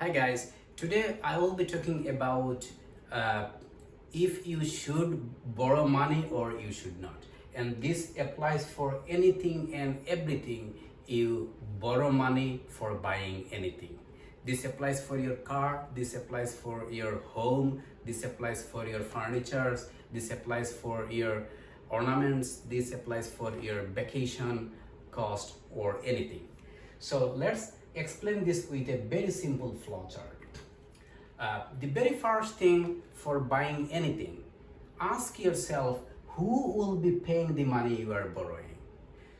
Hi guys, today I will be talking about uh, if you should borrow money or you should not. And this applies for anything and everything you borrow money for buying anything. This applies for your car, this applies for your home, this applies for your furniture, this applies for your ornaments, this applies for your vacation cost or anything. So let's explain this with a very simple flowchart. The very first thing for buying anything, ask yourself who will be paying the money you are borrowing.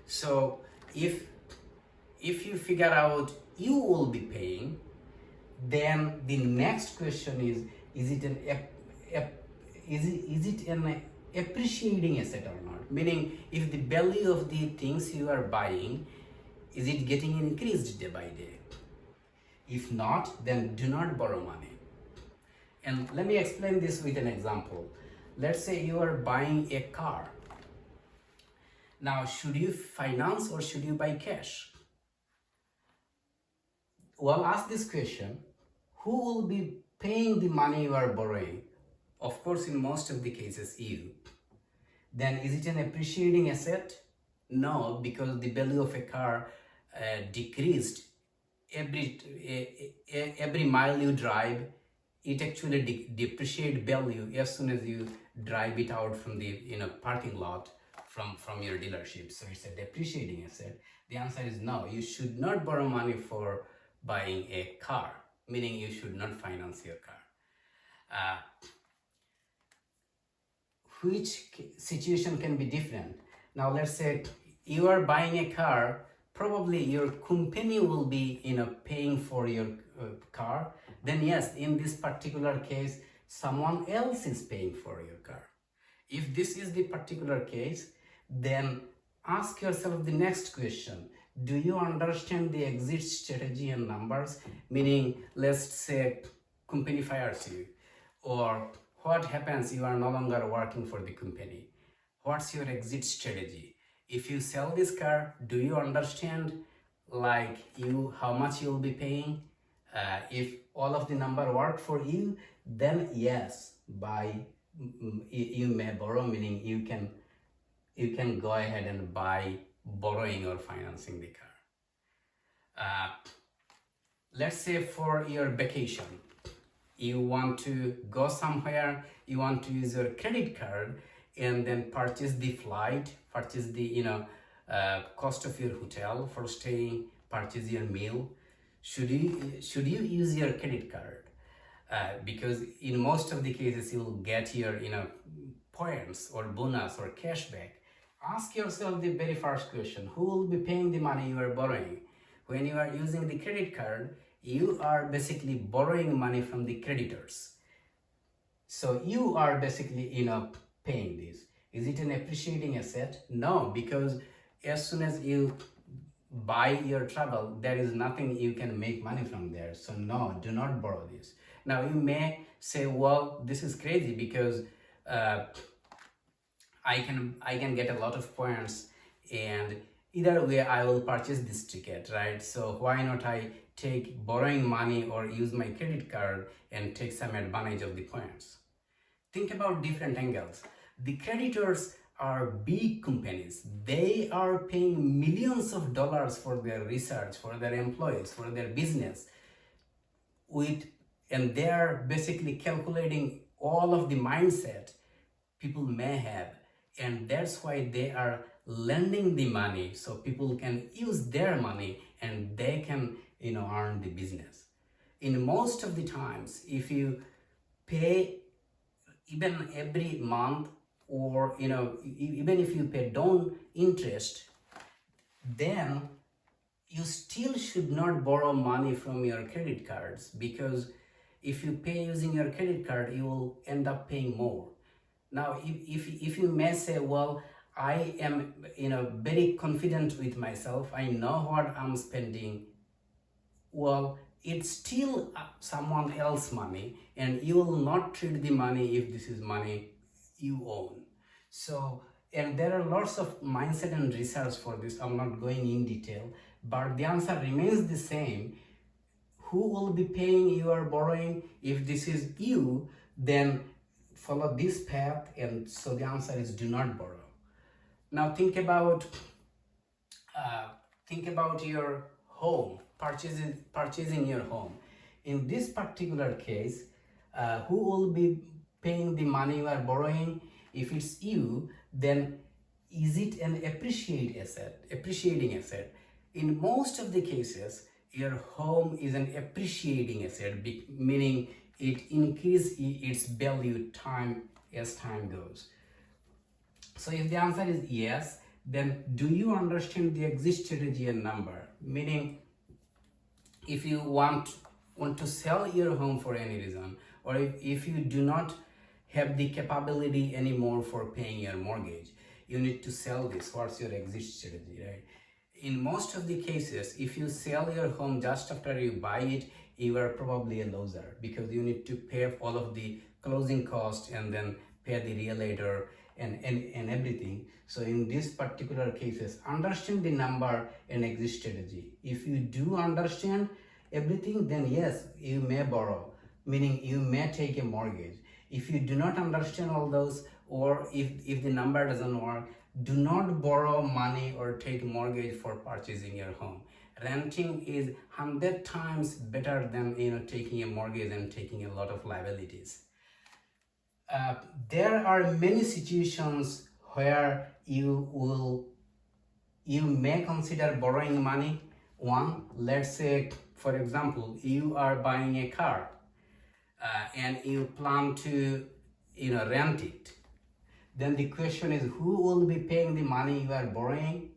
So if you figure out you will be paying, then the next question is it an appreciating asset or not? Meaning, if the value of the things you are buying, is it getting increased day by day? If not, then do not borrow money. And let me explain this with an example. Let's say you are buying a car. Now, should you finance or should you buy cash? Well, ask this question, who will be paying the money you are borrowing? Of course, in most of the cases, you. Then is it an appreciating asset? No, because the value of a car decreased every mile you drive. It actually depreciate value as soon as you drive it out from the parking lot from your dealership. So it's a depreciating asset. The answer is no. You should not borrow money for buying a car, meaning you should not finance your car. Which situation can be different? Now let's say you are buying a car, probably your company will be paying for your car. Then yes, in this particular case, someone else is paying for your car. If this is the particular case, then ask yourself the next question. Do you understand the exit strategy and numbers? Meaning, let's say company fires you, or what happens you are no longer working for the company. What's your exit strategy? If you sell this car, do you understand how much you will be paying? If all of the number work for you, then yes, you may borrow, meaning you can go ahead and buy borrowing or financing the car. Let's say for your vacation, you want to go somewhere, you want to use your credit card and then purchase the flight, purchase the cost of your hotel for staying, purchase your meal. Should you use your credit card? Because in most of the cases you will get your points or bonus or cashback. Ask yourself the very first question, who will be paying the money you are borrowing? When you are using the credit card, you are basically borrowing money from the creditors. So you are basically paying this. Is it an appreciating asset? No, because as soon as you buy your travel, there is nothing you can make money from there. So no, do not borrow this. Now you may say, well, this is crazy because I can get a lot of points, and either way I will purchase this ticket, right? So why not I take borrowing money or use my credit card and take some advantage of the points? Think about different angles. The creditors are big companies. They are paying millions of dollars for their research, for their employees, for their business, and they are basically calculating all of the mindset people may have, and that's why they are lending the money so people can use their money and they can earn the business. In most of the times, if you pay even every month, or even if you pay down interest, then you still should not borrow money from your credit cards, because if you pay using your credit card, you will end up paying more. Now, if you may say, well, I am very confident with myself, I know what I'm spending. Well, it's still someone else's money, and you will not treat the money if this is money you own. So, and there are lots of mindset and research for this. I'm not going in detail, but the answer remains the same. who will be paying your borrowing? If this is you, then follow this path, and so the answer is do not borrow. Now think about your home, purchasing your home. In this particular case, who will be paying the money you are borrowing? If it's you, then is it an appreciating asset? In most of the cases, your home is an appreciating asset, meaning it increases its value as time goes. So if the answer is yes, then do you understand the exit strategy and number? Meaning, if you want to sell your home for any reason, or if you do not have the capability anymore for paying your mortgage, you need to sell this. What's your exit strategy, right? In most of the cases, if you sell your home just after you buy it, you are probably a loser, because you need to pay all of the closing costs and then pay the realtor and everything. So in these particular cases, understand the number and exit strategy. If you do understand everything, then yes, you may borrow, meaning you may take a mortgage. If you do not understand all those, or if the number doesn't work, do not borrow money or take mortgage for purchasing your home. Renting is 100 times better than taking a mortgage and taking a lot of liabilities. There are many situations where you may consider borrowing money. One, let's say, for example, you are buying a car and you plan to rent it. Then the question is, who will be paying the money you are borrowing?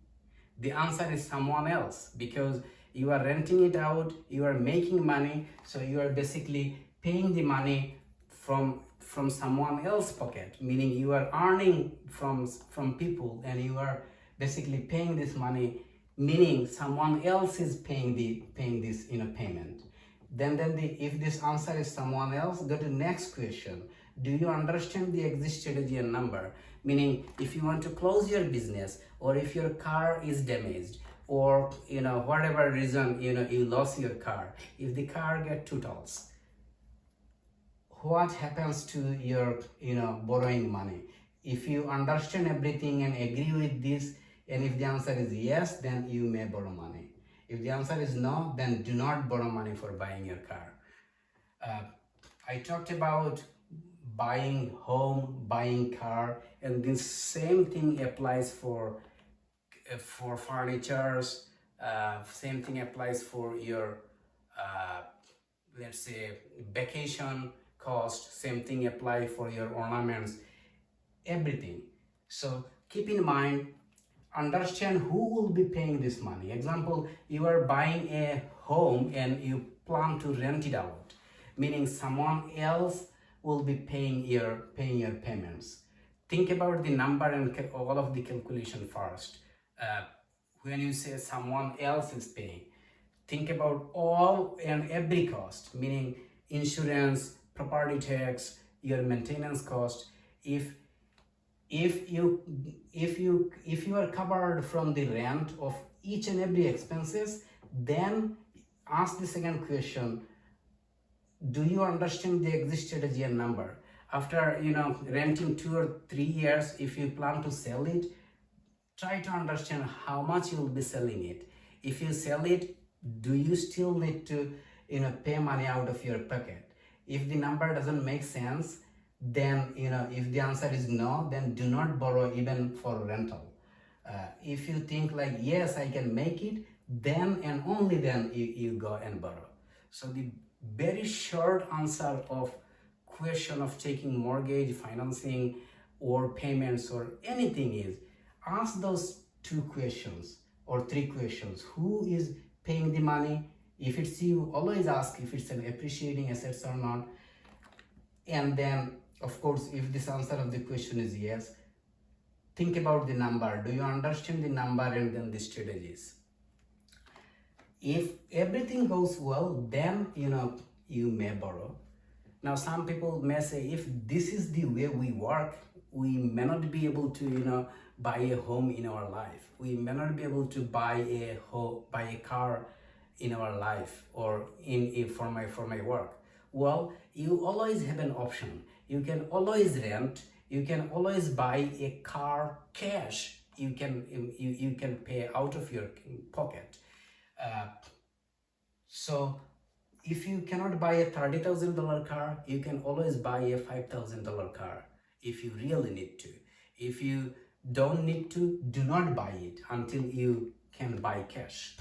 The answer is someone else, because you are renting it out, you are making money, so you are basically paying the money from someone else's pocket, meaning you are earning from people and you are basically paying this money, meaning someone else is paying this payment. Then if this answer is someone else, go to next question. Do you understand the exit strategy and number? Meaning, if you want to close your business, or if your car is damaged, or whatever reason you lost your car, if the car get totals, what happens to your borrowing money? If you understand everything and agree with this, and if the answer is yes, then you may borrow money. If the answer is no, then do not borrow money for buying your car. I talked about buying home, buying car, and this same thing applies for furnitures. Same thing applies for your let's say vacation cost. Same thing apply for your ornaments, everything. So keep in mind, understand who will be paying this money. Example, you are buying a home and you plan to rent it out, meaning someone else will be paying your payments. Think about the number and all of the calculation first. When you say someone else is paying, think about all and every cost, meaning insurance, property tax, your maintenance cost. If you are covered from the rent of each and every expenses, then ask the second question: do you understand the exit strategy and number? After renting 2 or 3 years, if you plan to sell it, try to understand how much you will be selling it. If you sell it, do you still need to pay money out of your pocket? If the number doesn't make sense, then if the answer is no, then do not borrow even for rental. If you think like, yes, I can make it, then and only then you go and borrow. So the very short answer of question of taking mortgage, financing, or payments or anything is, ask those 2 questions or 3 questions. Who is paying the money? If it's you, always ask if it's an appreciating assets or not. And then, of course, if this answer of the question is yes, think about the number. Do you understand the number and then the strategies? If everything goes well, then you may borrow. Now, some people may say, if this is the way we work, we may not be able to buy a home in our life. We may not be able to buy a car in our life or in for my work? Well, you always have an option. You can always rent, you can always buy a car cash. You can pay out of your pocket. So if you cannot buy a $30,000 car, you can always buy a $5,000 car if you really need to. If you don't need to, do not buy it until you can buy cash.